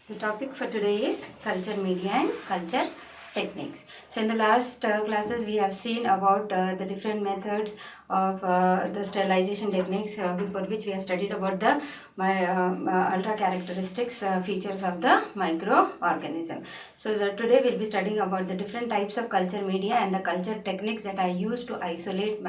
The topic for today is culture media and culture techniques. So in the last classes we have seen about the different methods of the sterilization techniques before which we have studied about the ultra characteristics features of the microorganism. So today we'll be studying about the different types of culture media and the culture techniques that are used to isolate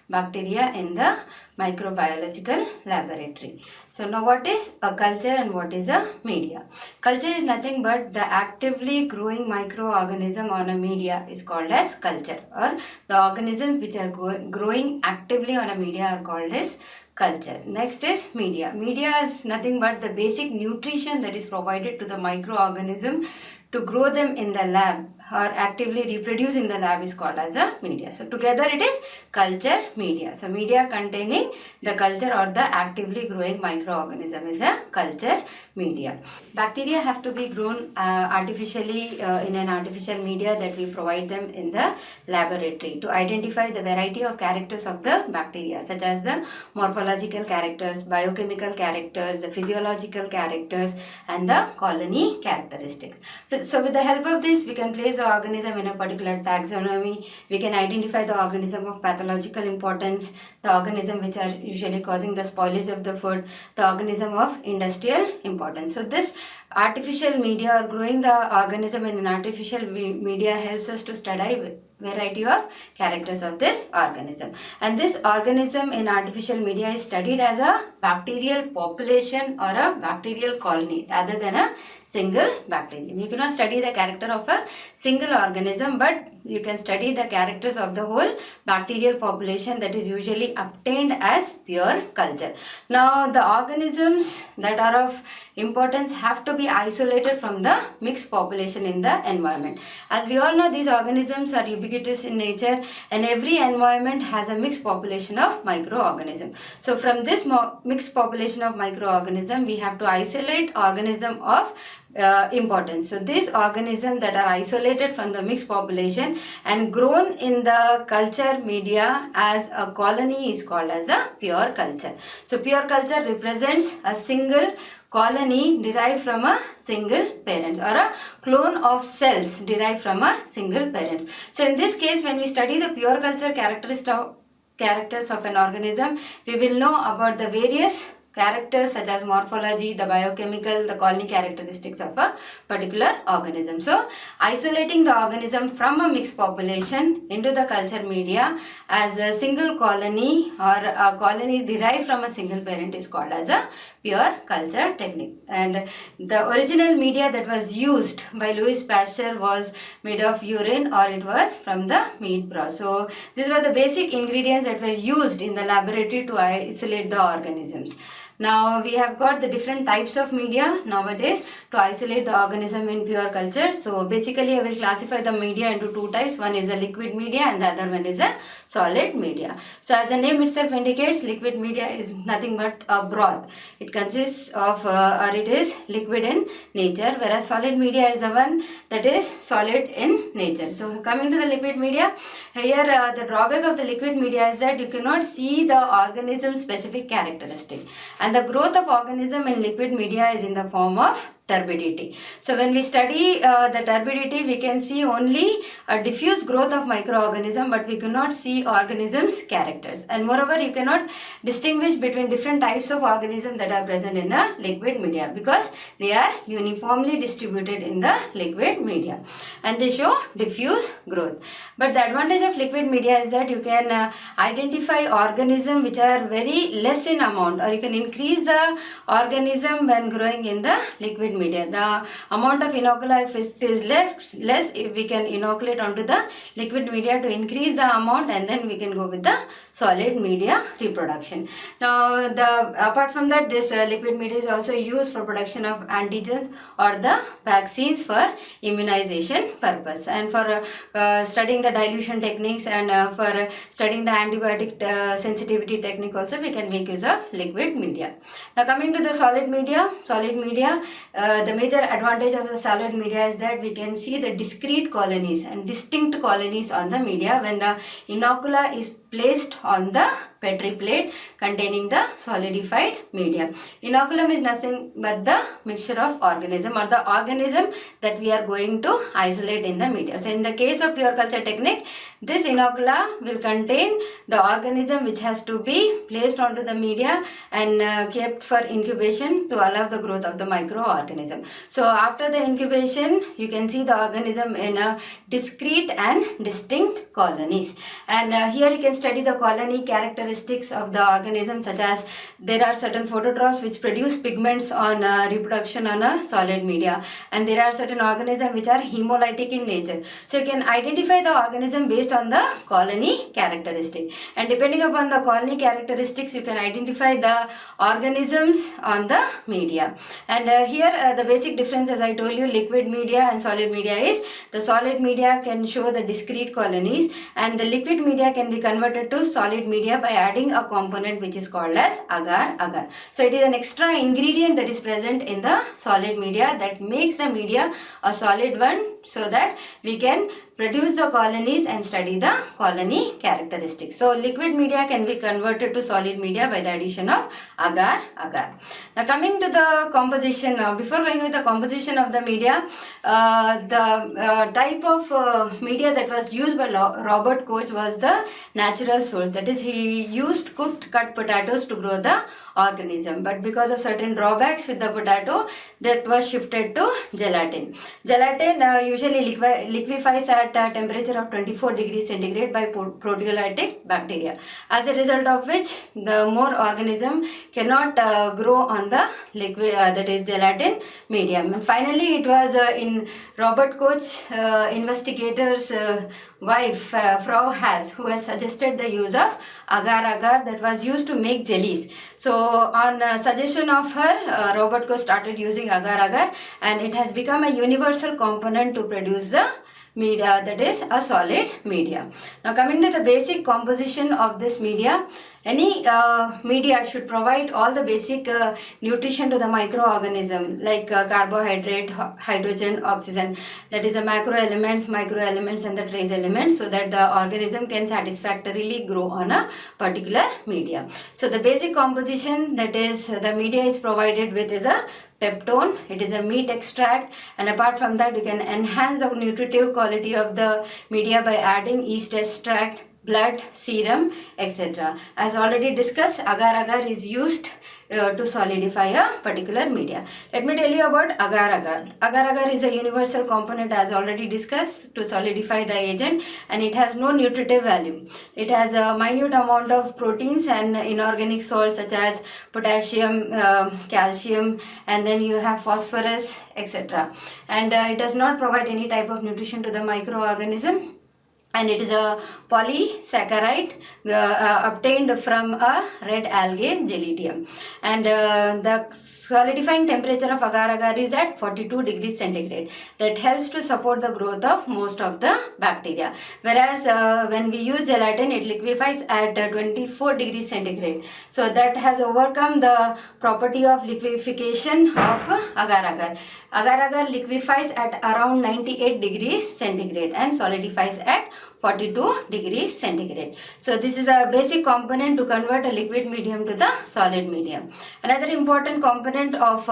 bacteria in the microbiological laboratory. So now what is a culture and what is a media? Culture is nothing but the actively growing microorganism on a media is called as culture, or the organisms which are growing actively on a media are called as culture. Next is media. Media is nothing but the basic nutrition that is provided to the microorganism to grow them in the lab or actively reproduce in the lab is called as a media. So together it is culture media. So media containing the culture or the actively growing microorganism is a culture media. Bacteria have to be grown artificially in an artificial media that we provide them in the laboratory to identify the variety of characters of the bacteria, such as the morphological characters, biochemical characters, the physiological characters, and the colony characteristics. So with the help of this, we can place the organism in a particular taxonomy. We can identify the organism of pathological importance, the organism which are usually causing the spoilage of the food, the organism of industrial importance. So this artificial media or growing the organism in an artificial media helps us to study variety of characters of this organism, and this organism in artificial media is studied as a bacterial population or a bacterial colony rather than a single bacterium. You cannot study the character of a single organism, but you can study the characters of the whole bacterial population that is usually obtained as pure culture. Now the organisms that are of importance have to be isolated from the mixed population in the environment. As we all know, these organisms are ubiquitous in nature and every environment has a mixed population of microorganisms. So from this mixed population of microorganisms, we have to isolate organism of importance. So these organisms that are isolated from the mixed population and grown in the culture media as a colony is called as a pure culture. So pure culture represents a single colony derived from a single parent, or a clone of cells derived from a single parent. So in this case, when we study the pure culture characters of an organism, we will know about the various characters such as morphology, the biochemical, the colony characteristics of a particular organism. So isolating the organism from a mixed population into the culture media as a single colony or a colony derived from a single parent is called as a pure culture technique. And the original media that was used by Louis Pasteur was made of urine, or it was from the meat broth. So these were the basic ingredients that were used in the laboratory to isolate the organisms. Now we have got the different types of media nowadays to isolate the organism in pure culture. So basically I will classify the media into two types. One is a liquid media and the other one is a solid media. So as the name itself indicates, liquid media is nothing but a broth. It consists of or it is liquid in nature, whereas solid media is the one that is solid in nature. So coming to the liquid media, here the drawback of the liquid media is that you cannot see the organism specific characteristic. And the growth of organism in liquid media is in the form of turbidity. So when we study the turbidity, we can see only a diffuse growth of microorganism, but we cannot see organisms' characters. And moreover, you cannot distinguish between different types of organisms that are present in a liquid media because they are uniformly distributed in the liquid media and they show diffuse growth. But the advantage of liquid media is that you can identify organisms which are very less in amount, or you can increase the organism when growing in the liquid media. The amount of inoculum, if it is less, if we can inoculate onto the liquid media to increase the amount, and then we can go with the solid media reproduction. Now apart from that, this liquid media is also used for production of antigens or the vaccines for immunization purpose, and for studying the dilution techniques, and for studying the antibiotic sensitivity technique also we can make use of liquid media. Now coming to the solid media, the major advantage of the solid media is that we can see the discrete colonies and distinct colonies on the media when the inocula is placed on the Petri plate containing the solidified media. Inoculum is nothing but the mixture of organism or the organism that we are going to isolate in the media. So in the case of pure culture technique, this inocula will contain the organism which has to be placed onto the media and kept for incubation to allow the growth of the microorganism. So after the incubation, you can see the organism in a discrete and distinct colonies. And here you can study the colony characteristics of the organism, such as there are certain phototrophs which produce pigments on reproduction on a solid media, and there are certain organisms which are hemolytic in nature. So you can identify the organism based on the colony characteristic, and depending upon the colony characteristics you can identify the organisms on the media. And here the basic difference, as I told you, liquid media and solid media is the solid media can show the discrete colonies, and the liquid media can be converted to solid media by adding a component which is called as agar agar. So it is an extra ingredient that is present in the solid media that makes the media a solid one, so that we can produce the colonies and study the colony characteristics. So liquid media can be converted to solid media by the addition of agar agar. Now coming to the composition, before going with the composition of the media, the type of media that was used by Robert Koch was the natural source. That is, he used cooked cut potatoes to grow the organism, but because of certain drawbacks with the potato, that was shifted to gelatin. Gelatin usually liquefies at a temperature of 24 degrees centigrade by proteolytic bacteria, as a result of which the more organism cannot grow on the liquid, that is gelatin medium. And finally it was in Robert Koch investigators wife Frau Haas who has suggested the use of agar agar that was used to make jellies. So on suggestion of her, Robert Koch started using agar agar, and it has become a universal component to produce the media, that is a solid media. Now coming to the basic composition of this media, any media should provide all the basic nutrition to the microorganism, like carbohydrate, hydrogen, oxygen, that is the macro elements, micro elements and the trace elements, so that the organism can satisfactorily grow on a particular media. So the basic composition that is the media is provided with is a peptone. It is a meat extract, and apart from that you can enhance the nutritive quality of the media by adding yeast extract, blood, serum, etc. As already discussed, agar agar is used to solidify a particular media. Let me tell you about agar agar. Agar agar is a universal component, as already discussed, to solidify the agent, and it has no nutritive value. It has a minute amount of proteins and inorganic salts such as potassium, calcium, and then you have phosphorus, etc. And it does not provide any type of nutrition to the microorganism, and it is a polysaccharide obtained from a red algae gelidium. And the solidifying temperature of agar agar is at 42 degrees centigrade. That helps to support the growth of most of the bacteria. Whereas when we use gelatin, it liquefies at 24 degrees centigrade. So that has overcome the property of liquefaction of agar agar. Agar agar liquefies at around 98 degrees centigrade and solidifies at 42 degrees centigrade. So this is a basic component to convert a liquid medium to the solid medium. Another important component of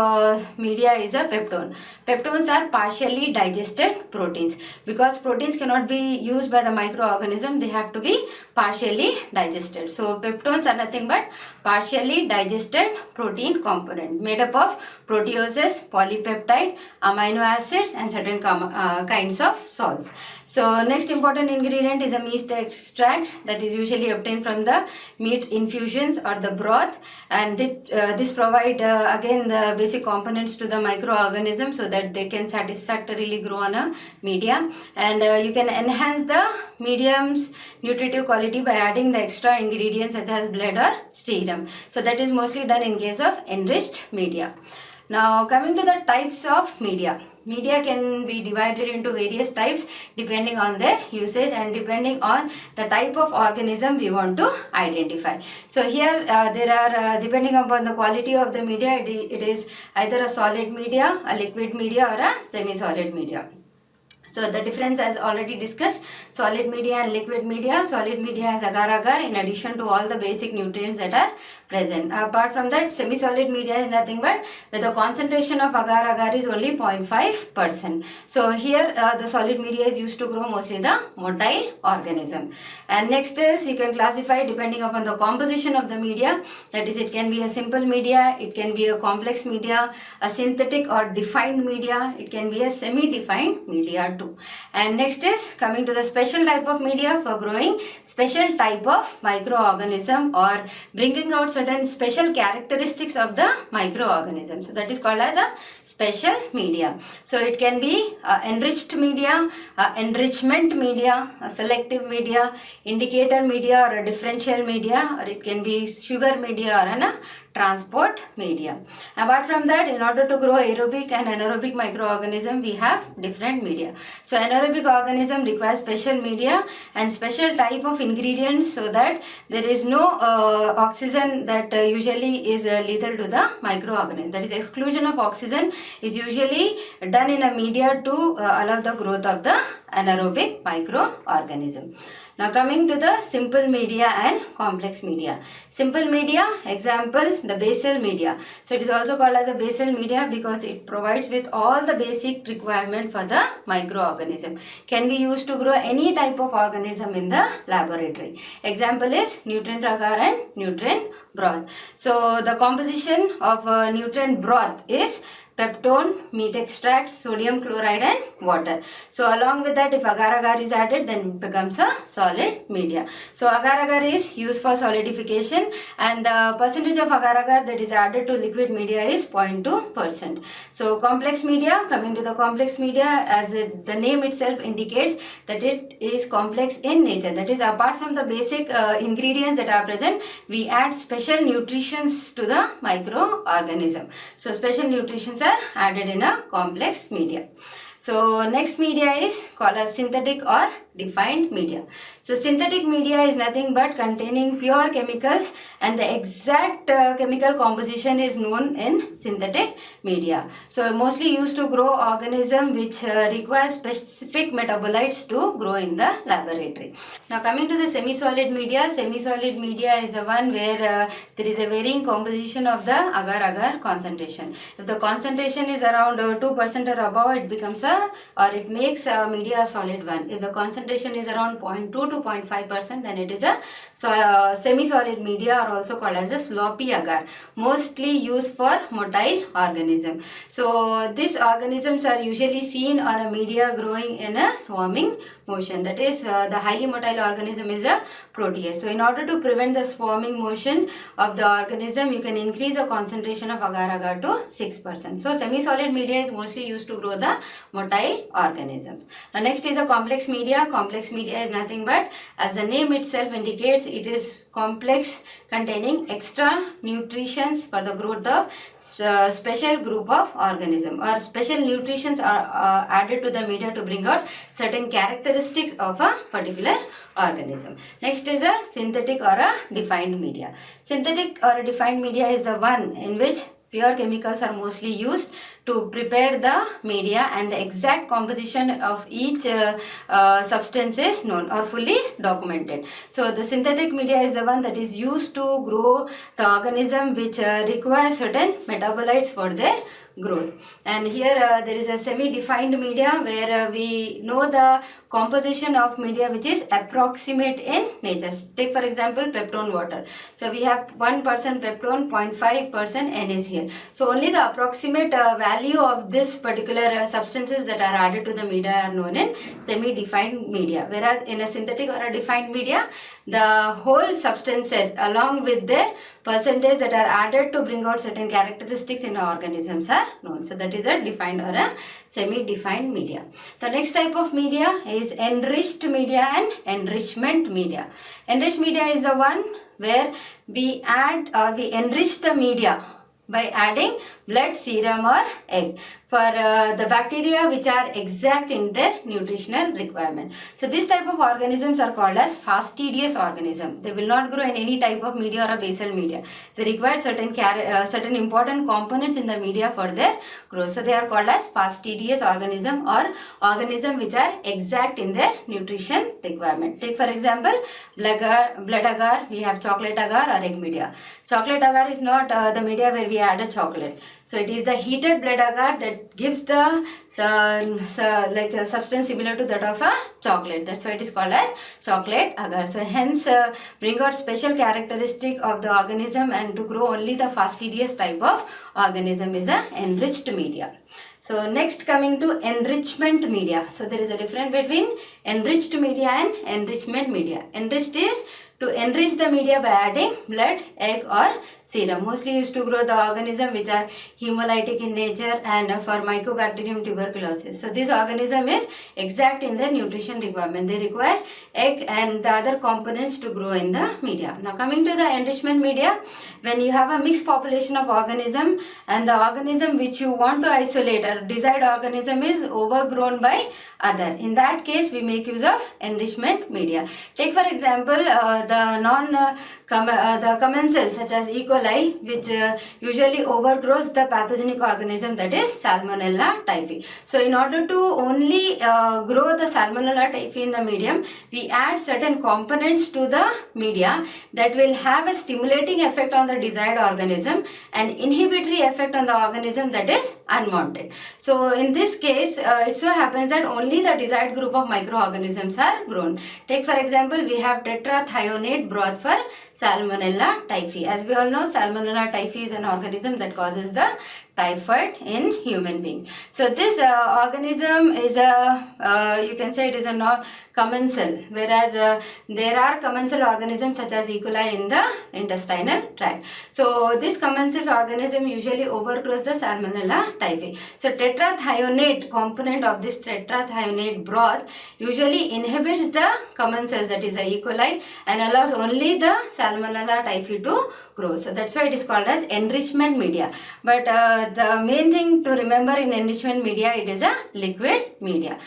media is a peptone. Peptones are partially digested proteins. Because proteins cannot be used by the microorganism, they have to be partially digested. So peptones are nothing but partially digested protein component made up of proteases, polypeptide, amino acids and certain kinds of salts. So next important ingredient is a meat extract that is usually obtained from the meat infusions or the broth, and this provide again the basic components to the microorganism so that they can satisfactorily grow on a media. And you can enhance the medium's nutritive quality by adding the extra ingredients such as blood or serum. So that is mostly done in case of enriched media. Now coming to the types of media. Media can be divided into various types depending on their usage and depending on the type of organism we want to identify. So here there are depending upon the quality of the media, it is either a solid media, a liquid media or a semi-solid media. So the difference as already discussed, solid media and liquid media. Solid media has agar agar in addition to all the basic nutrients that are present. Apart from that, semi-solid media is nothing but with the concentration of agar agar is only 0.5%. So here the solid media is used to grow mostly the motile organism. And next is you can classify depending upon the composition of the media. That is, it can be a simple media, it can be a complex media, a synthetic or defined media, it can be a semi-defined media too. And next is coming to the special type of media for growing special type of microorganism or bringing out certain special characteristics of the microorganism. So that is called as a special media. So it can be enriched media, enrichment media, a selective media, indicator media or a differential media, or it can be sugar media or a transport media. Apart from that, in order to grow aerobic and anaerobic microorganism, we have different media. So anaerobic organism requires special media and special type of ingredients so that there is no oxygen that usually is lethal to the microorganism. That is, exclusion of oxygen is usually done in a media to allow the growth of the anaerobic microorganism. Now coming to the simple media and complex media. Simple media, example, the basal media. So it is also called as a basal media because it provides with all the basic requirement for the microorganism. Can be used to grow any type of organism in the laboratory. Example is nutrient agar and nutrient broth. So the composition of nutrient broth is peptone, meat extract, sodium chloride and water. So along with that, if agar agar is added, then it becomes a solid media. So agar agar is used for solidification and the percentage of agar agar that is added to liquid media is 0.2%. So complex media, coming to the complex media, as the name itself indicates that it is complex in nature. That is, apart from the basic ingredients that are present, we add special nutritions to the microorganism. So special nutritions are added in a complex media. So next media is called as synthetic or defined media. So synthetic media is nothing but containing pure chemicals and the exact chemical composition is known in synthetic media. So mostly used to grow organism which require specific metabolites to grow in the laboratory. Now coming to the semi-solid media. Semi-solid media is the one where there is a varying composition of the agar agar concentration. If the concentration is around 2% or above, it becomes or it makes a media a solid one. If the concentration is around 0.2 to 0.5%, then it is a semi-solid media, or also called as a sloppy agar, mostly used for motile organism. So these organisms are usually seen on a media growing in a swarming motion. That is, the highly motile organism is a protease. So in order to prevent the swarming motion of the organism, you can increase the concentration of agar agar to 6%. So semi-solid media is mostly used to grow the motile organisms. Now next is a complex media. Complex media is nothing but, as the name itself indicates, it is complex containing extra nutritions for the growth of special group of organism, or special nutritions are added to the media to bring out certain characteristics of a particular organism. Next is a synthetic or a defined media. Synthetic or a defined media is the one in which pure chemicals are mostly used to prepare the media and the exact composition of each substance is known or fully documented. So the synthetic media is the one that is used to grow the organism which requires certain metabolites for their growth. And here there is a semi-defined media where we know the composition of media which is approximate in nature. Take for example peptone water. So we have 1% peptone, 0.5% NaCl. So only the approximate value of this particular substances that are added to the media are known in semi-defined media. Whereas in a synthetic or a defined media, the whole substances along with their percentage that are added to bring out certain characteristics in organisms are known. So that is a defined or a semi-defined media. The next type of media is enriched media and enrichment media. Enriched media is the one where we add or we enrich the media by adding blood, serum or egg. For the bacteria which are exact in their nutritional requirement. So this type of organisms are called as fastidious organism. They will not grow in any type of media or a basal media. They require certain important components in the media for their growth. So they are called as fastidious organism or organism which are exact in their nutrition requirement. Take for example blood agar, we have chocolate agar or egg media. Chocolate agar is not the media where we add a chocolate. So it is the heated blood agar that gives the like a substance similar to that of a chocolate. That's why it is called as chocolate agar. So hence bring out special characteristic of the organism, and to grow only the fastidious type of organism is a enriched media. So next coming to enrichment media. So there is a difference between enriched media and enrichment media. Enriched is to enrich the media by adding blood, egg or serum. Mostly used to grow the organism which are hemolytic in nature and for Mycobacterium tuberculosis. So this organism is exact in their nutrition requirement. They require egg and the other components to grow in the media. Now coming to the enrichment media, when you have a mixed population of organism and the organism which you want to isolate or desired organism is overgrown by other. In that case we make use of enrichment media. Take for example the commensals such as E. coli, which usually overgrows the pathogenic organism, that is Salmonella typhi. So in order to only grow the Salmonella typhi in the medium, we add certain components to the media that will have a stimulating effect on the desired organism and inhibitory effect on the organism that is unwanted. So in this case it so happens that only the desired group of microorganisms are grown. Take for example, we have tetrathionate broth for Salmonella typhi. As we all know, Salmonella typhi is an organism that causes the typhoid in human beings. So this organism is a you can say it is a non-commensal, whereas there are commensal organisms such as E. coli in the intestinal tract. So this commensal organism usually overgrows the Salmonella typhi. So tetrathionate component of this tetrathionate broth usually inhibits the commensals, that is a E. coli, and allows only the Salmonella typhi to grow. So that's why it is called as enrichment media. But the main thing to remember in enrichment media, it is a liquid media.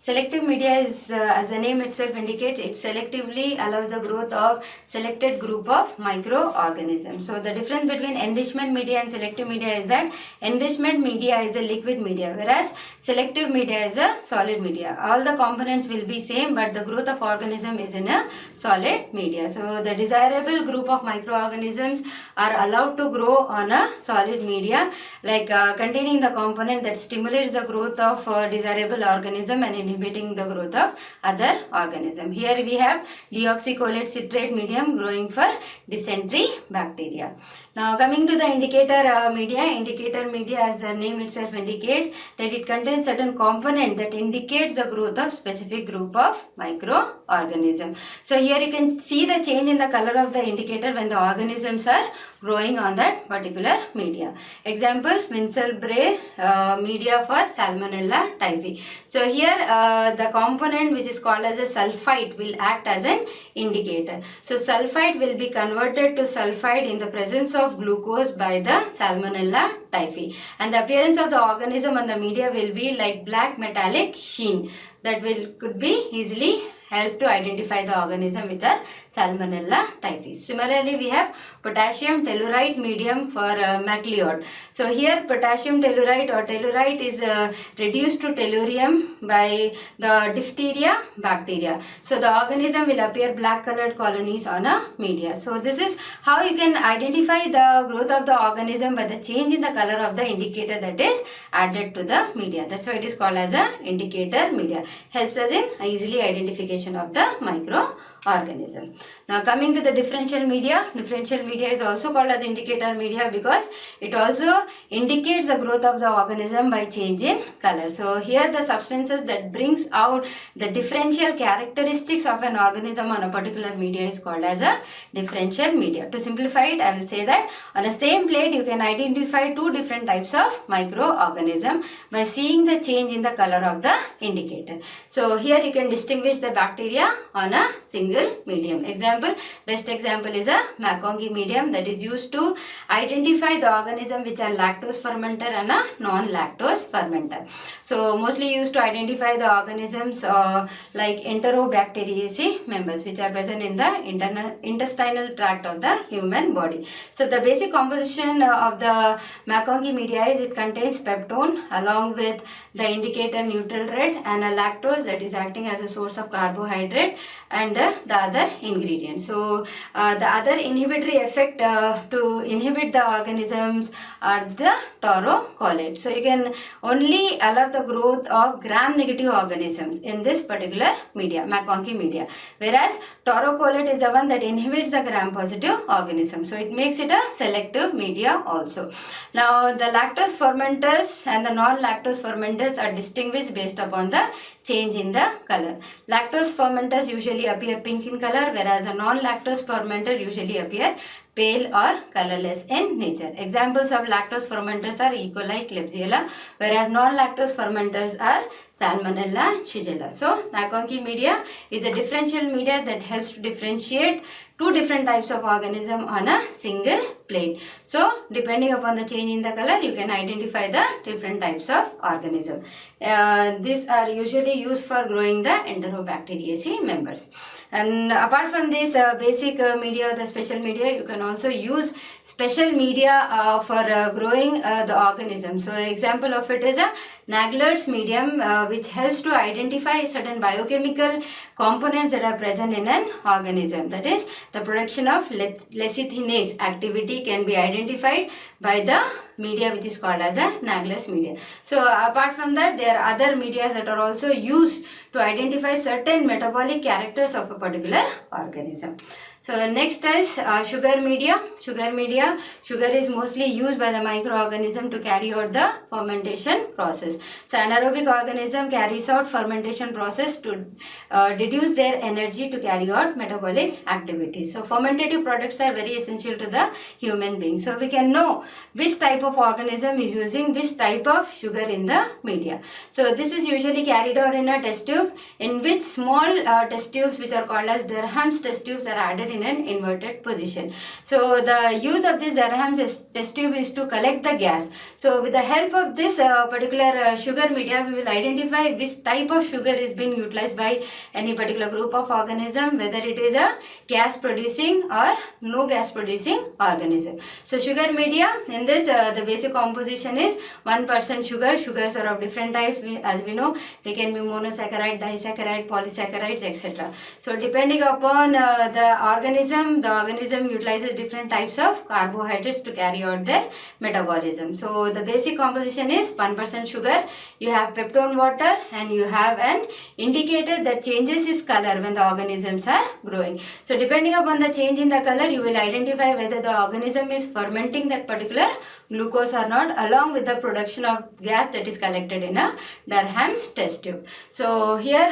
Selective media is, as the name itself indicates, it selectively allows the growth of selected group of microorganisms. So the difference between enrichment media and selective media is that enrichment media is a liquid media, whereas selective media is a solid media. All the components will be same, but the growth of organism is in a solid media. So the desirable group of microorganisms are allowed to grow on a solid media, like containing the component that stimulates the growth of desirable organism and inhibiting the growth of other organism. Here we have deoxycholate citrate medium growing for dysentery bacteria. Now coming to the indicator media, as the name itself indicates, that it contains certain component that indicates the growth of specific group of microorganism. So here you can see the change in the color of the indicator when the organisms are growing on that particular media. Example, Winsel-Bray media for Salmonella typhi. So here the component which is called as a sulfite will act as an indicator. So sulfite will be converted to sulfide in the presence of glucose by the Salmonella typhi, and the appearance of the organism on the media will be like black metallic sheen that could be easily help to identify the organism with a Salmonella typhi. Similarly, we have potassium tellurite medium for McLeod. So here potassium tellurite or tellurite is reduced to tellurium by the diphtheria bacteria. So the organism will appear black colored colonies on a media. So this is how you can identify the growth of the organism by the change in the color of the indicator that is added to the media. That's why it is called as a indicator media. Helps us in easily identification of the microorganism. Now coming to the differential media is also called as indicator media because it also indicates the growth of the organism by change in color. So here the substances that brings out the differential characteristics of an organism on a particular media is called as a differential media. To simplify it, I will say that on a same plate you can identify two different types of microorganism by seeing the change in the color of the indicator. So here you can distinguish the bacteria on a single medium. Example, best example is a Mcconkey medium that is used to identify the organism which are lactose fermenter and a non-lactose fermenter. So mostly used to identify the organisms like Enterobacteriaceae members which are present in the intestinal tract of the human body. So the basic composition of the Mcconkey media is it contains peptone along with the indicator neutral red and a lactose that is acting as a source of carbohydrate and the other ingredients. So the other inhibitory effect to inhibit the organisms are the taurocolate. So you can only allow the growth of gram-negative organisms in this particular media, Mcconkey media, whereas taurocolate is the one that inhibits the gram-positive organism. So it makes it a selective media also. Now the lactose fermenters and the non-lactose fermenters are distinguished based upon the change in the color. Lactose fermenters usually appear pink in color, whereas a non-lactose fermenter usually appear pale or colorless in nature. Examples of lactose fermenters are E. coli, Klebsiella, whereas non-lactose fermenters are Salmonella, Shigella. So Mcconkey media is a differential media that helps to differentiate two different types of organism on a single plate. So depending upon the change in the color, you can identify the different types of organism. These are usually used for growing the Enterobacteriaceae members. And apart from this basic media, the special media, you can also use special media for growing the organism. So example of it is a Nagler's medium which helps to identify certain biochemical components that are present in an organism. That is, the production of lecithinase activity can be identified by the media which is called as a Nagler's medium. So apart from that, there are other media that are also used to identify certain metabolic characters of a particular organism. So next is sugar media. Sugar is mostly used by the microorganism to carry out the fermentation process. So anaerobic organism carries out fermentation process to deduce their energy to carry out metabolic activities. So fermentative products are very essential to the human being. So we can know which type of organism is using which type of sugar in the media. So this is usually carried out in a test tube in which small test tubes which are called as Derham's test tubes are added in an inverted position. So the use of this Derham's test tube is to collect the gas. So with the help of this particular sugar media, we will identify which type of sugar is being utilized by any particular group of organism, whether it is a gas producing or no gas producing organism. So sugar media, in this the basic composition is 1% sugar. Sugars are of different types. As we know, they can be monosaccharide, disaccharide, polysaccharides, etc. So depending upon the organism utilizes different types of carbohydrates to carry out their metabolism. So the basic composition is 1% sugar, you have peptone water, and you have an indicator that changes its color when the organisms are growing. So depending upon the change in the color, you will identify whether the organism is fermenting that particular glucose or not, along with the production of gas that is collected in a Derham's test tube. So here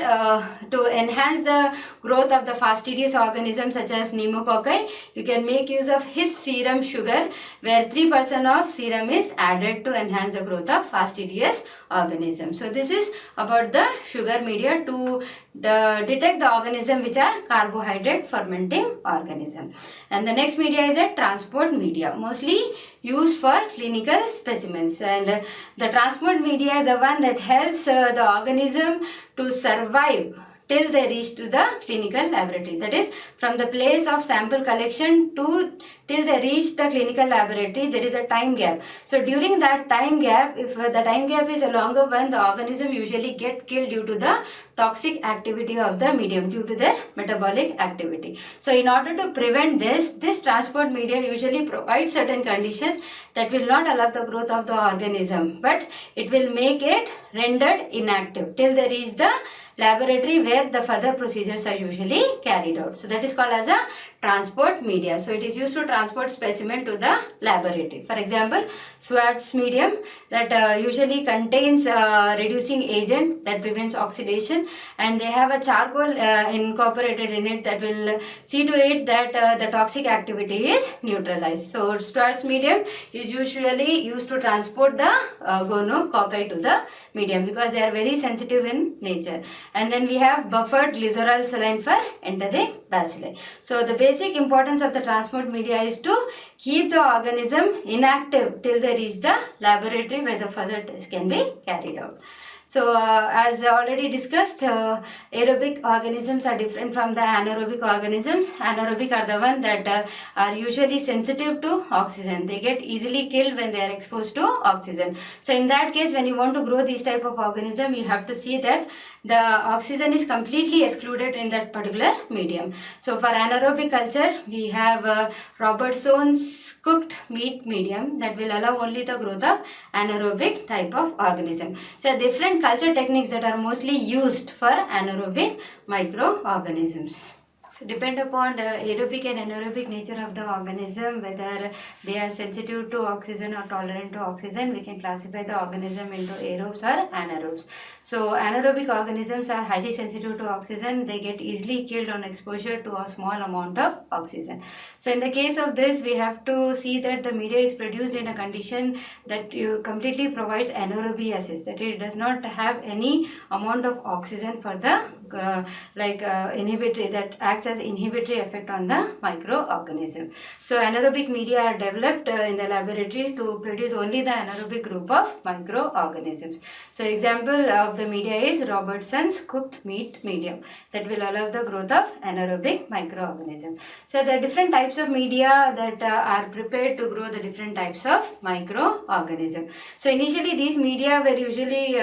to enhance the growth of the fastidious organisms such as Mcconkey, you can make use of his serum sugar, where 3% of serum is added to enhance the growth of fastidious organisms. So this is about the sugar media to detect the organism which are carbohydrate fermenting organism. And the next media is a transport media, mostly used for clinical specimens, and the transport media is the one that helps the organism to survive till they reach to the clinical laboratory. That is, from the place of sample collection to till they reach the clinical laboratory, there is a time gap. So during that time gap, if the time gap is a longer one, the organism usually get killed due to the toxic activity of the medium, due to their metabolic activity. So in order to prevent this transport media usually provides certain conditions that will not allow the growth of the organism, but it will make it rendered inactive till they reach the laboratory where the further procedures are usually carried out. So that is called as a transport media. So it is used to transport specimen to the laboratory. For example, Schwartz medium that usually contains reducing agent that prevents oxidation, and they have a charcoal incorporated in it that will see to it that the toxic activity is neutralized. So Schwartz medium is usually used to transport the gonococci to the medium because they are very sensitive in nature. And then we have buffered glycerol saline for entering bacilli. So the basic importance of the transport media is to keep the organism inactive till they reach the laboratory where the further tests can be carried out. So as already discussed, aerobic organisms are different from the anaerobic organisms. Anaerobic are the ones that are usually sensitive to oxygen. They get easily killed when they are exposed to oxygen. So in that case, when you want to grow this type of organism, you have to see that the oxygen is completely excluded in that particular medium. So for anaerobic culture, we have Robertson's cooked meat medium that will allow only the growth of anaerobic type of organism. So different culture techniques that are mostly used for anaerobic microorganisms. So depend upon the aerobic and anaerobic nature of the organism, whether they are sensitive to oxygen or tolerant to oxygen, we can classify the organism into aerobes or anaerobes. So anaerobic organisms are highly sensitive to oxygen. They get easily killed on exposure to a small amount of oxygen. So in the case of this, we have to see that the media is produced in a condition that completely provides anaerobiasis, that it does not have any amount of oxygen for the inhibitory, that acts as inhibitory effect on the microorganism. So anaerobic media are developed in the laboratory to produce only the anaerobic group of microorganisms. So example of the media is Robertson's cooked meat medium that will allow the growth of anaerobic microorganisms. So there are different types of media that are prepared to grow the different types of microorganisms. So initially these media were usually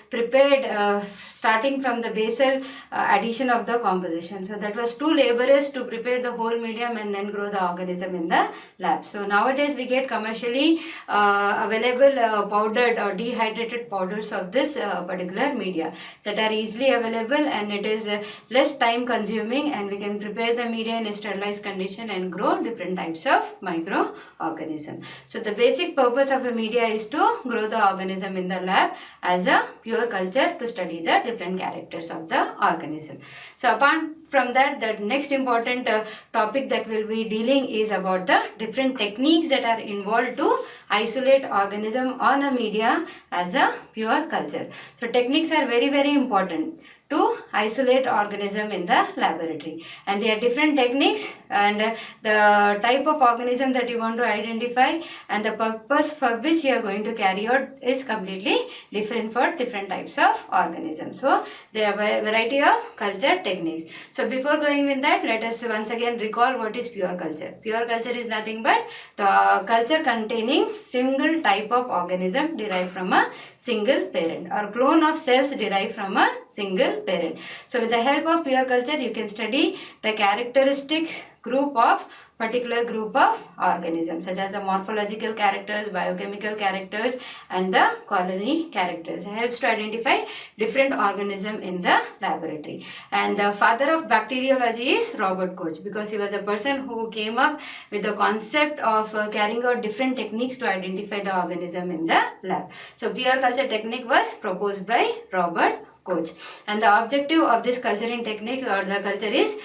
prepared starting from the basal addition of the composition. So that was too laborious to prepare the whole medium and then grow the organism in the lab. So nowadays we get commercially available powdered or dehydrated powders of this particular media that are easily available, and it is less time consuming, and we can prepare the media in a sterilized condition and grow different types of microorganisms. So the basic purpose of a media is to grow the organism in the lab as a pure culture to study the different characters of the organism. So apart from that, the next important topic that we'll be dealing is about the different techniques that are involved to isolate organism on a media as a pure culture. So techniques are very, very important to isolate organism in the laboratory, and there are different techniques, and the type of organism that you want to identify and the purpose for which you are going to carry out is completely different for different types of organisms. So there are a variety of culture techniques. So before going with that, let us once again recall what is pure culture. Pure culture is nothing but the culture containing single type of organism derived from a single parent, or clone of cells derived from a single parent. So with the help of pure culture, you can study the characteristics group of particular group of organisms, such as the morphological characters, biochemical characters, and the colony characters. It helps to identify different organisms in the laboratory. And the father of bacteriology is Robert Koch, because he was a person who came up with the concept of carrying out different techniques to identify the organism in the lab. So pure culture technique was proposed by Robert Koch, and the objective of this culturing technique or the culture is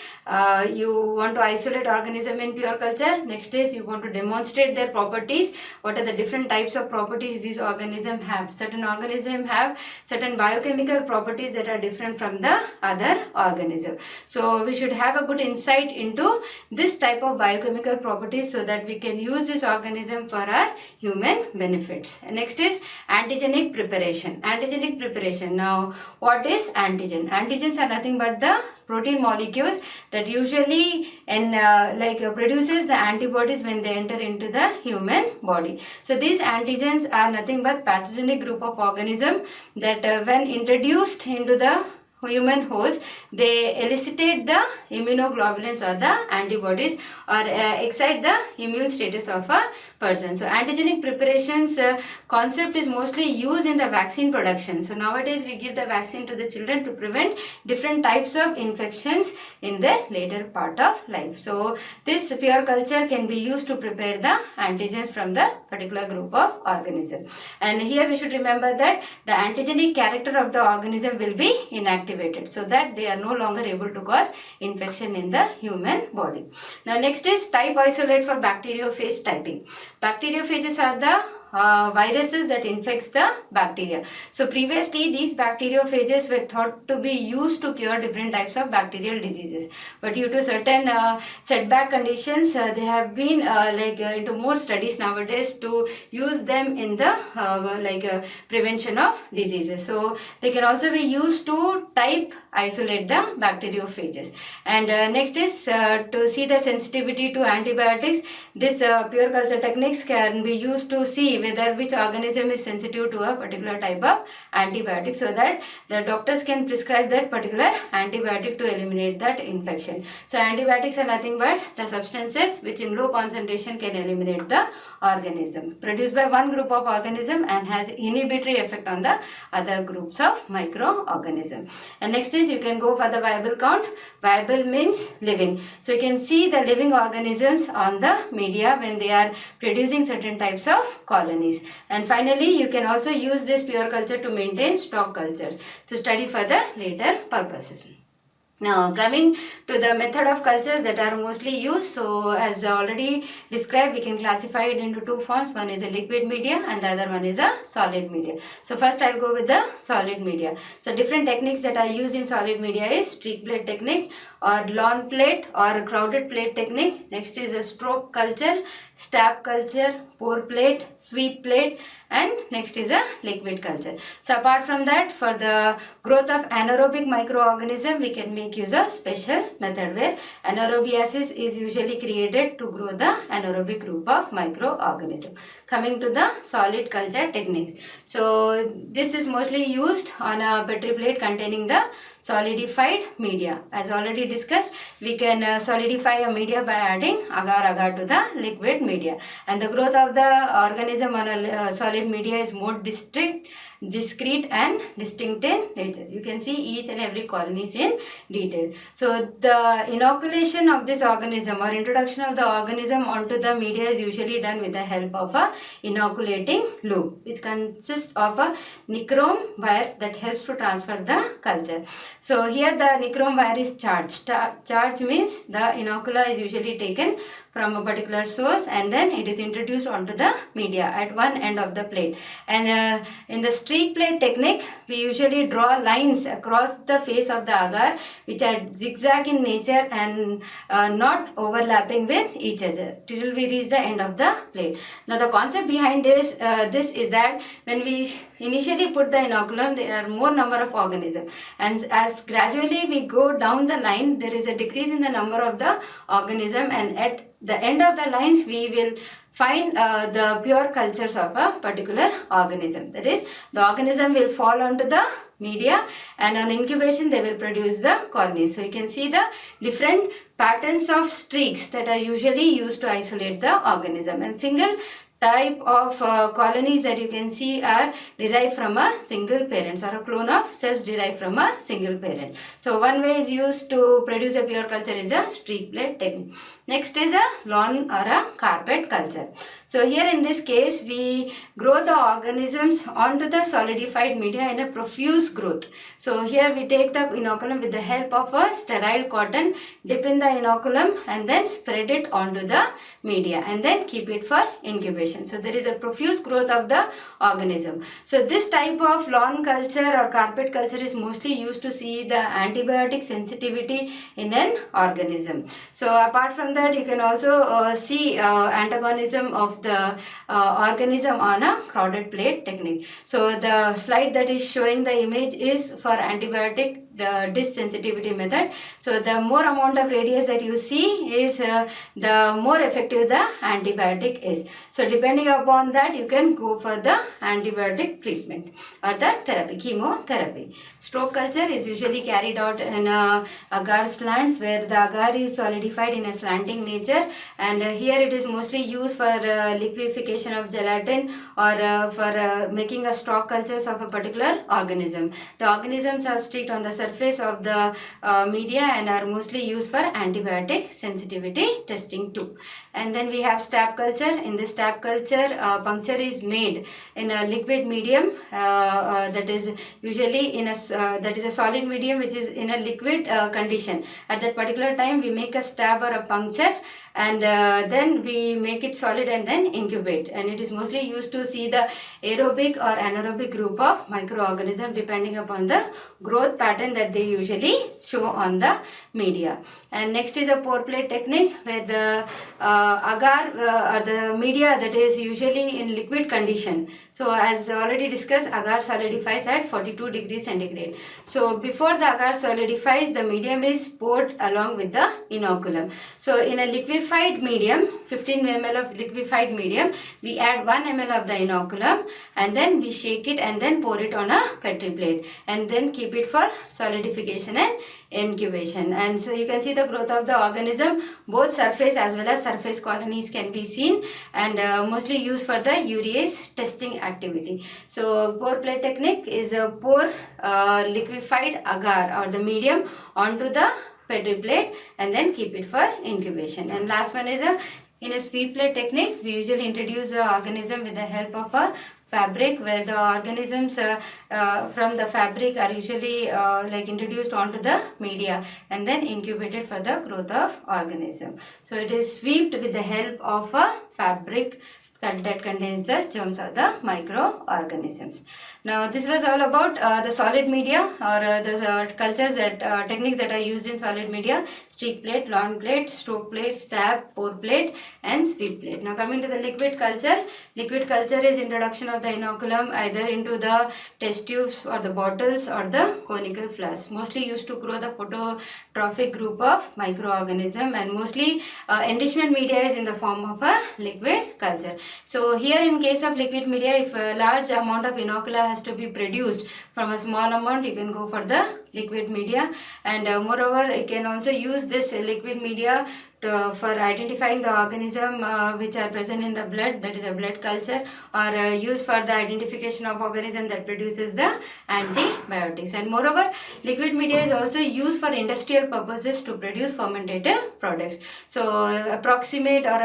you want to isolate organism in pure culture. Next is you want to demonstrate their properties. What are the different types of properties these organisms have? Certain organisms have certain biochemical properties that are different from the other organism. So we should have a good insight into this type of biochemical properties so that we can use this organism for our human benefits. And next is antigenic preparation. Antigenic preparation. Now, what is antigen? Antigens are nothing but the protein molecules that usually produces the antibodies when they enter into the human body. So these antigens are nothing but pathogenic group of organism that when introduced into the human host, they elicitate the immunoglobulins or the antibodies or excite the immune status of a person. So antigenic preparations concept is mostly used in the vaccine production. So nowadays we give the vaccine to the children to prevent different types of infections in the later part of life. So this pure culture can be used to prepare the antigens from the particular group of organism. And here we should remember that the antigenic character of the organism will be inactivated, so that they are no longer able to cause infection in the human body. Now next is type isolate for bacteriophage typing. Bacteriophages are the viruses that infects the bacteria. So previously these bacteriophages were thought to be used to cure different types of bacterial diseases, but due to certain setback conditions, they have been into more studies nowadays to use them in the prevention of diseases. So they can also be used to isolate the bacteriophages. And next is to see the sensitivity to antibiotics. This pure culture techniques can be used to see whether which organism is sensitive to a particular type of antibiotic, so that the doctors can prescribe that particular antibiotic to eliminate that infection. So antibiotics are nothing but the substances which in low concentration can eliminate the organism, produced by one group of organism and has inhibitory effect on the other groups of microorganisms. And next is you can go for the viable count. Viable means living. So you can see the living organisms on the media when they are producing certain types of colonies. And finally, you can also use this pure culture to maintain stock culture to study for the later purposes. Now coming to the method of cultures that are mostly used, so as already described, we can classify it into two forms. One is a liquid media and the other one is a solid media. So first I'll go with the solid media. So different techniques that are used in solid media is streak plate technique or lawn plate or crowded plate technique. Next is a stroke culture, stab culture, pour plate, sweep plate, and next is a liquid culture. So apart from that, for the growth of anaerobic microorganism, we can make use of special method where anaerobiasis is usually created to grow the anaerobic group of microorganism. Coming to the solid culture techniques. So this is mostly used on a petri plate containing the solidified media. As already discussed, we can solidify a media by adding agar agar to the liquid media, and the growth of the organism on a solid media is more discrete and distinct in nature. You can see each and every colonies in detail. So the inoculation of this organism or introduction of the organism onto the media is usually done with the help of a inoculating loop, which consists of a nichrome wire that helps to transfer the culture. So here the nichrome wire is charged. Charge means the inocula is usually taken from a particular source and then it is introduced onto the media at one end of the plate. And in the streak plate technique, we usually draw lines across the face of the agar which are zigzag in nature and not overlapping with each other till we reach the end of the plate. Now the concept behind this is that when we initially put the inoculum, there are more number of organisms, and as gradually we go down the line, there is a decrease in the number of the organism, and at the end of the lines we will find the pure cultures of a particular organism. That is, the organism will fall onto the media and on incubation they will produce the colonies. So you can see the different patterns of streaks that are usually used to isolate the organism, and single type of colonies that you can see are derived from a single parent, or a clone of cells derived from a single parent. So one way is used to produce a pure culture is a streak plate technique. Next is a lawn or a carpet culture. So here in this case we grow the organisms onto the solidified media in a profuse growth. So here we take the inoculum with the help of a sterile cotton, dip in the inoculum and then spread it onto the media and then keep it for incubation. So there is a profuse growth of the organism. So this type of lawn culture or carpet culture is mostly used to see the antibiotic sensitivity in an organism. So apart from that, you can also see antagonism of the organism on a crowded plate technique. So the slide that is showing the image is for antibiotic disensitivity method. So the more amount of radius that you see is the more effective the antibiotic is. So depending upon that, you can go for the antibiotic treatment or the therapy, chemotherapy. Stroke culture is usually carried out in agar slants, where the agar is solidified in a slanting nature, and here it is mostly used for liquefaction of gelatin or for making a stroke cultures of a particular organism. The organisms are streaked on the surface of the media and are mostly used for antibiotic sensitivity testing too. And then we have stab culture. In this stab culture, culture puncture is made in a liquid medium, that is usually in a that is a solid medium which is in a liquid condition. At that particular time we make a stab or a puncture, and then we make it solid and then incubate, and it is mostly used to see the aerobic or anaerobic group of microorganisms depending upon the growth pattern that they usually show on the media. And next is a pore plate technique, where the agar or the media that is usually in liquid condition. So as already discussed, agar solidifies at 42 degrees centigrade. So before the agar solidifies, the medium is poured along with the inoculum. So in a liquefied medium, 15 ml of liquefied medium, we add 1 ml of the inoculum, and then we shake it and then pour it on a petri plate, and then keep it for solidification and incubation. And so you can see the growth of the organism. Both surface as well as surface colonies can be seen, and mostly used for the urease testing activity. So pore plate technique is a pour liquefied agar or the medium onto the petri plate and then keep it for incubation. And last one is in a sweep plate technique, we usually introduce the organism with the help of a fabric, where the organisms from the fabric are usually like introduced onto the media and then incubated for the growth of organism. So it is swept with the help of a fabric that contains the germs of the microorganisms. Now this was all about the solid media, or the cultures that techniques that are used in solid media: streak plate, lawn plate, stroke plate, stab, pour plate and sweep plate. Now coming to the liquid culture. Liquid culture is introduction of the inoculum either into the test tubes or the bottles or the conical flasks, mostly used to grow the phototrophic group of microorganism, and mostly enrichment media is in the form of a liquid culture. So here in case of liquid media, if a large amount of inocula has to be produced from a small amount, you can go for the liquid media. And moreover, you can also use this liquid media for identifying the organism which are present in the blood, that is a blood culture, or used for the identification of organism that produces the antibiotics. And moreover, liquid media is also used for industrial purposes to produce fermentative products. So approximate or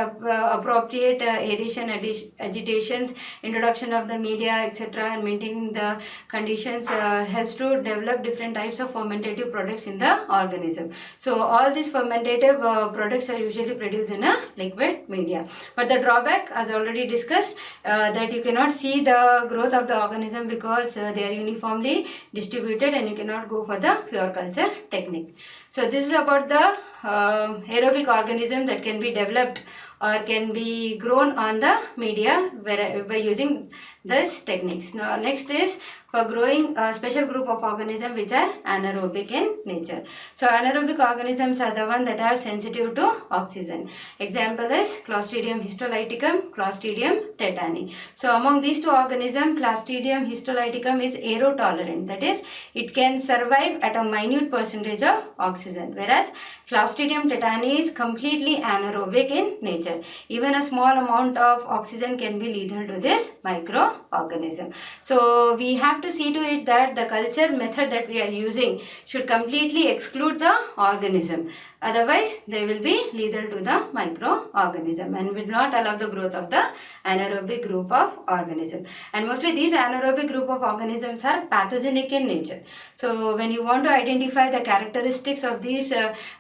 appropriate aeration, agitations, introduction of the media, etc., and maintaining the conditions helps to develop different types of fermentative products in the organism. So all these fermentative products are usually produced in a liquid media. But the drawback, as already discussed, that you cannot see the growth of the organism because they are uniformly distributed, and you cannot go for the pure culture technique. So this is about the aerobic organism that can be developed or can be grown on the media by using these techniques. Now next is for growing a special group of organisms which are anaerobic in nature. So anaerobic organisms are the one that are sensitive to oxygen. Example is Clostridium histolyticum, Clostridium tetani. So among these two organisms, Clostridium histolyticum is aerotolerant, that is it can survive at a minute percentage of oxygen, whereas Clostridium tetani is completely anaerobic in nature. Even a small amount of oxygen can be lethal to this microorganism. So we have to see to it that the culture method that we are using should completely exclude the organism. Otherwise, they will be lethal to the microorganism and will not allow the growth of the anaerobic group of organisms. And mostly these anaerobic group of organisms are pathogenic in nature. So when you want to identify the characteristics of these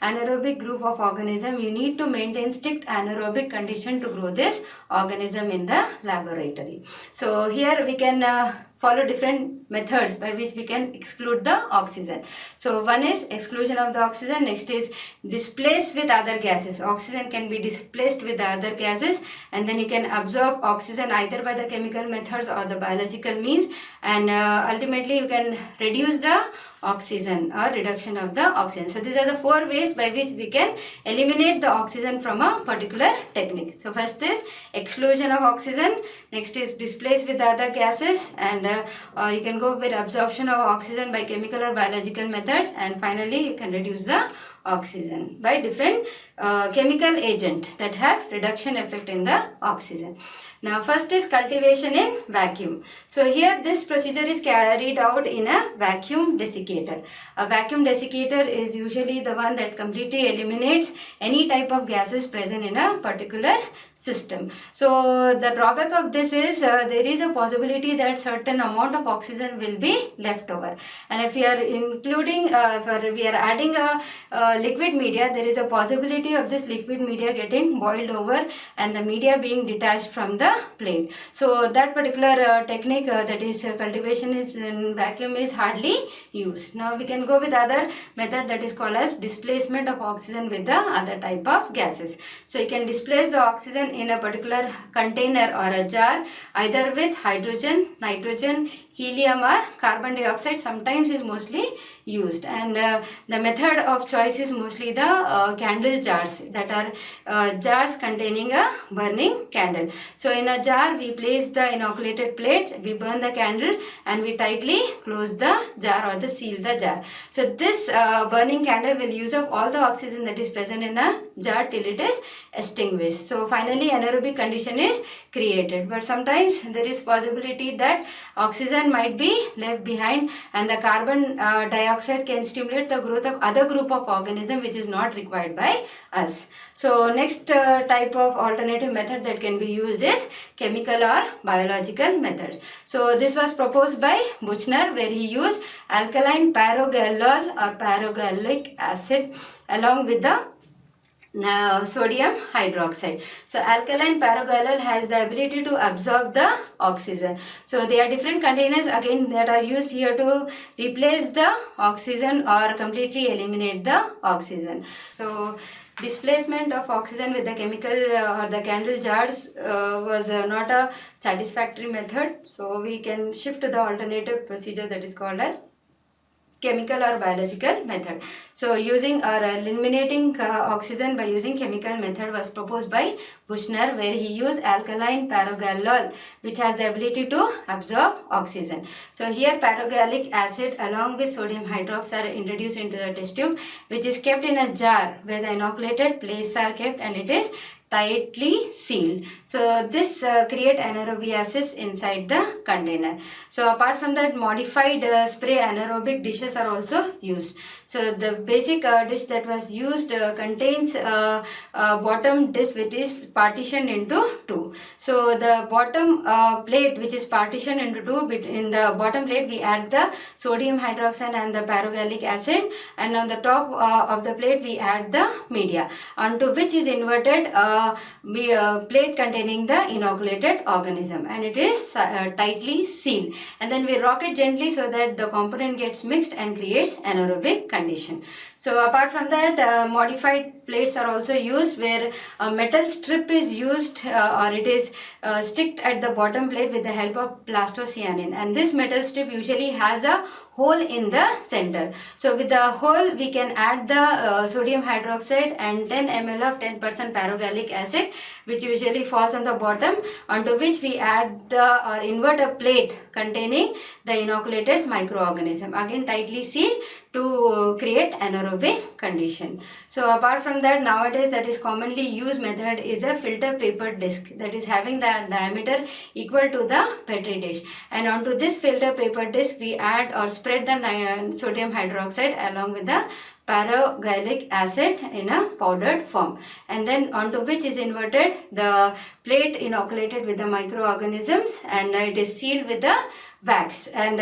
anaerobic group of organism, you need to maintain strict anaerobic condition to grow this organism in the laboratory. So here we can follow different methods by which we can exclude the oxygen. So one is exclusion of the oxygen, next is displaced with other gases. Oxygen can be displaced with the other gases, and then you can absorb oxygen either by the chemical methods or the biological means, and ultimately you can reduce the oxygen or reduction of the oxygen. So these are the 4 ways by which we can eliminate the oxygen from a particular technique. So first is exclusion of oxygen, next is displaced with the other gases, and and or you can go with absorption of oxygen by chemical or biological methods, and finally you can reduce the oxygen by different chemical agent that have reduction effect in the oxygen. Now first is cultivation in vacuum. So here this procedure is carried out in a vacuum desiccator. A vacuum desiccator is usually the one that completely eliminates any type of gases present in a particular system. So the drawback of this is there is a possibility that certain amount of oxygen will be left over, and if we are including if we are adding a liquid media, there is a possibility of this liquid media getting boiled over and the media being detached from the plate. So that particular technique that is cultivation is in vacuum is hardly used. Now we can go with other method that is called as displacement of oxygen with the other type of gases. So you can displace the oxygen in a particular container or a jar either with hydrogen, nitrogen, helium or carbon dioxide sometimes is mostly used, and the method of choice is mostly the candle jars, that are jars containing a burning candle. So in a jar we place the inoculated plate, we burn the candle and we tightly close the jar or the seal the jar. So this burning candle will use up all the oxygen that is present in a jar till it is extinguished. So finally anaerobic condition is created, but sometimes there is possibility that oxygen might be left behind and the carbon dioxide can stimulate the growth of other group of organism which is not required by us. So next type of alternative method that can be used is chemical or biological method. So this was proposed by Buchner, where he used alkaline parogallol or parogallic acid along with the sodium hydroxide. So alkaline parogallol has the ability to absorb the oxygen. So there are different containers again that are used here to replace the oxygen or completely eliminate the oxygen. So displacement of oxygen with the chemical or the candle jars was not a satisfactory method. So we can shift to the alternative procedure that is called as chemical or biological method. So using or eliminating oxygen by using chemical method was proposed by Buchner, where he used alkaline parogallol which has the ability to absorb oxygen. So here parogallic acid along with sodium hydroxide are introduced into the test tube, which is kept in a jar where the inoculated plates are kept and it is tightly sealed. So this create anaerobiasis inside the container. So apart from that, modified spray anaerobic dishes are also used. So the basic dish that was used contains bottom dish which is partitioned into two. So the bottom plate which is partitioned into two, in the bottom plate we add the sodium hydroxide and the parogallic acid, and on the top of the plate we add the media, onto which is inverted plate containing the inoculated organism, and it is tightly sealed, and then we rock it gently so that the component gets mixed and creates anaerobic condition. So apart from that, modified plates are also used, where a metal strip is used or it is sticked at the bottom plate with the help of plastocyanin, and this metal strip usually has a hole in the center. So with the hole we can add the sodium hydroxide and 10 ml of 10% parogallic acid, which usually falls on the bottom, onto which we add the or invert a plate containing the inoculated microorganism, again tightly sealed to create anaerobic condition. So apart from that, nowadays that is commonly used method is a filter paper disc that is having the diameter equal to the petri dish, and onto this filter paper disc we add or spread the sodium hydroxide along with the parogallic acid in a powdered form, and then onto which is inverted the plate inoculated with the microorganisms, and it is sealed with the wax, and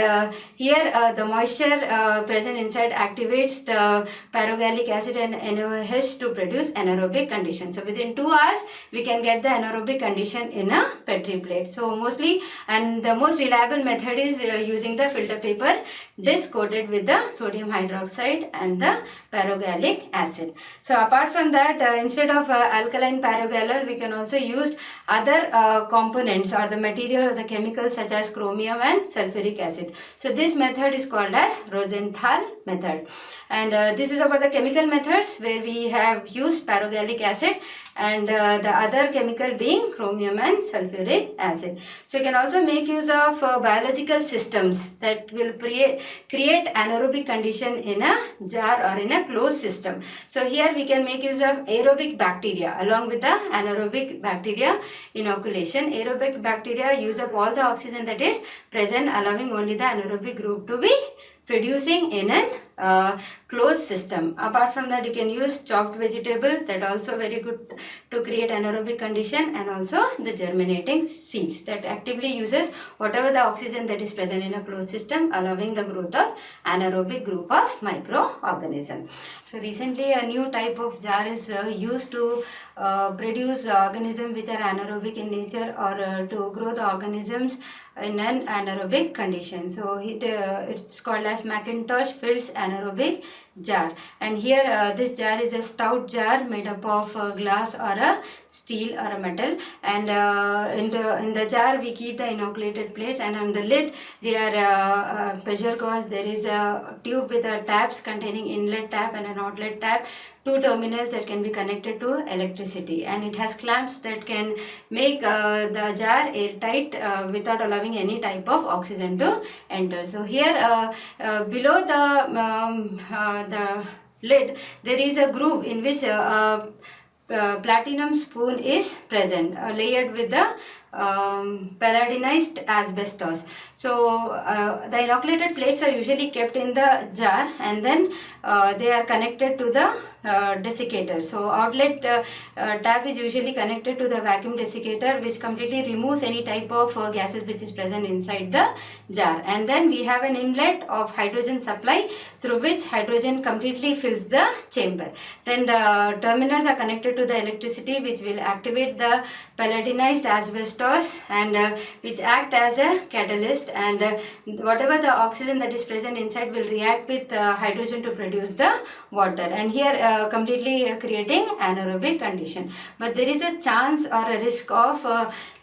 here the moisture present inside activates the parogallic acid and NaOH to produce anaerobic condition. So within 2 hours we can get the anaerobic condition in a petri plate. So mostly, and the most reliable method is using the filter paper disc coated with the sodium hydroxide and the parogallic acid. So apart from that, instead of alkaline parogallol, we can also use other components or the material or the chemicals such as chromium and sulfuric acid. So this method is called as Rosenthal method. And this is about the chemical methods, where we have used pyrogallic acid and the other chemical being chromium and sulfuric acid. So you can also make use of biological systems that will create anaerobic condition in a jar or in a closed system. So here we can make use of aerobic bacteria along with the anaerobic bacteria inoculation. Aerobic bacteria use up all the oxygen that is present, allowing only the anaerobic group to be producing in an closed system. Apart from that, you can use chopped vegetable, that also very good to create anaerobic condition, and also the germinating seeds that actively uses whatever the oxygen that is present in a closed system, allowing the growth of anaerobic group of microorganism. So recently a new type of jar is used to produce organisms which are anaerobic in nature, or to grow the organisms in an anaerobic condition. So it's called as Macintosh Fields anaerobic jar. And here this jar is a stout jar made up of glass or a steel or a metal, and in the jar we keep the inoculated plates, and on the lid they are pressure gauge. There is a tube with tabs containing inlet tab and an outlet tab, two terminals that can be connected to electricity, and it has clamps that can make the jar airtight without allowing any type of oxygen to enter. So here below the lid there is a groove in which platinum spoon is present, layered with the palladinized asbestos. So the inoculated plates are usually kept in the jar, and then they are connected to the desiccator. So outlet tab is usually connected to the vacuum desiccator, which completely removes any type of gases which is present inside the jar. And then we have an inlet of hydrogen supply through which hydrogen completely fills the chamber. Then the terminals are connected to the electricity, which will activate the palladinized asbestos, and which act as a catalyst, and whatever the oxygen that is present inside will react with hydrogen to produce the water, and here completely creating anaerobic condition. But there is a chance or a risk of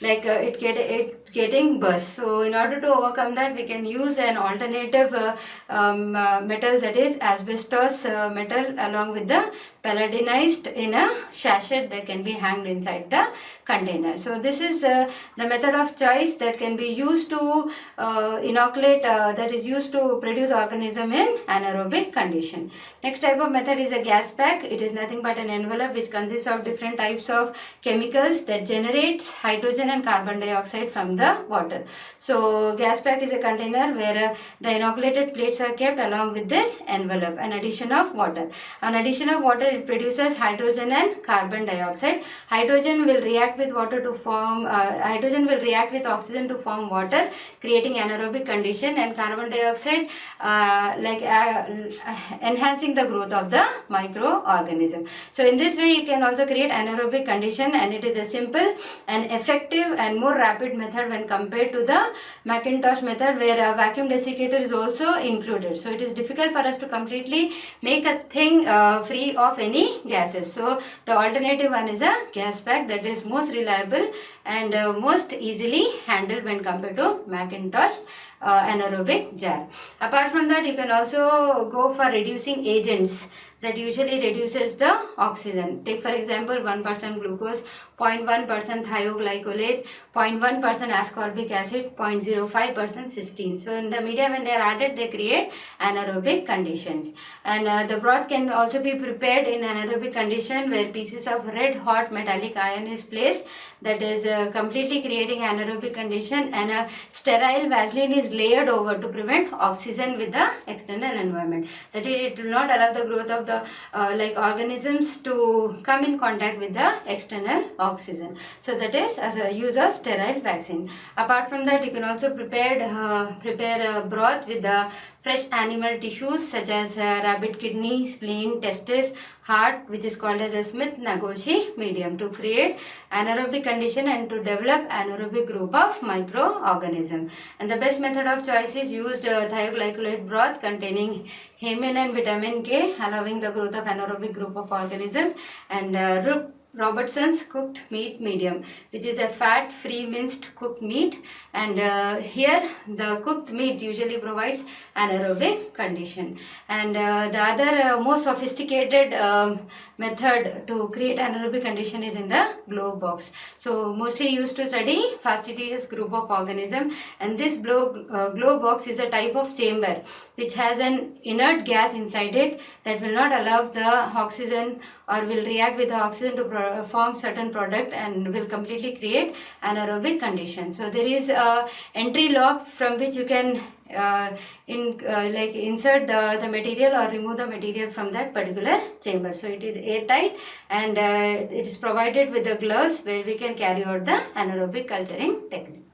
it getting burst. So in order to overcome that, we can use an alternative metal, that is asbestos metal, along with the palladinized in a sachet that can be hanged inside the container. So this is the method of choice that can be used to inoculate, that is used to produce organism in anaerobic condition. Next type of method is a gas pack. It is nothing but an envelope which consists of different types of chemicals that generates hydrogen and carbon dioxide from the water. So gas pack is a container where the inoculated plates are kept along with this envelope, an addition of water. On addition of water, it produces hydrogen and carbon dioxide. Hydrogen will react with water to form hydrogen will react with oxygen to form water, creating anaerobic condition, and carbon dioxide enhancing the growth of the microorganism. So in this way you can also create anaerobic condition, and it is a simple and effective and more rapid method when compared to the Macintosh method, where a vacuum desiccator is also included. So it is difficult for us to completely make a thing free of any gases. So the alternative one is a gas pack, that is most reliable and most easily handled when compared to Macintosh anaerobic jar. Apart from that, you can also go for reducing agents that usually reduces the oxygen. Take for example 1% glucose, 0.1% thioglycolate, 0.1% ascorbic acid, 0.05% cysteine. So in the media, when they are added, they create anaerobic conditions. And the broth can also be prepared in anaerobic condition, where pieces of red hot metallic iron is placed, that is completely creating anaerobic condition, and a sterile Vaseline is layered over to prevent oxygen with the external environment. That is, it will not allow the growth of the organisms to come in contact with the external oxygen. So that is as a use of sterile vaccine. Apart from that, you can also prepare a broth with the fresh animal tissues such as rabbit kidney, spleen, testis, heart, which is called as a Smith-Nagoshi medium, to create anaerobic condition and to develop anaerobic group of microorganism. And the best method of choice is used thioglycolate broth containing hemin and vitamin K, allowing the growth of anaerobic group of organisms, and root Robertson's cooked meat medium, which is a fat-free minced cooked meat, and here the cooked meat usually provides anaerobic condition. And the other more sophisticated method to create anaerobic condition is in the globe box. So mostly used to study fastidious group of organism, and this globe box is a type of chamber which has an inert gas inside it that will not allow the oxygen or will react with the oxygen to form certain product and will completely create anaerobic conditions. So there is a entry lock from which you can insert the material or remove the material from that particular chamber. So it is airtight, and it is provided with the gloves where we can carry out the anaerobic culturing technique.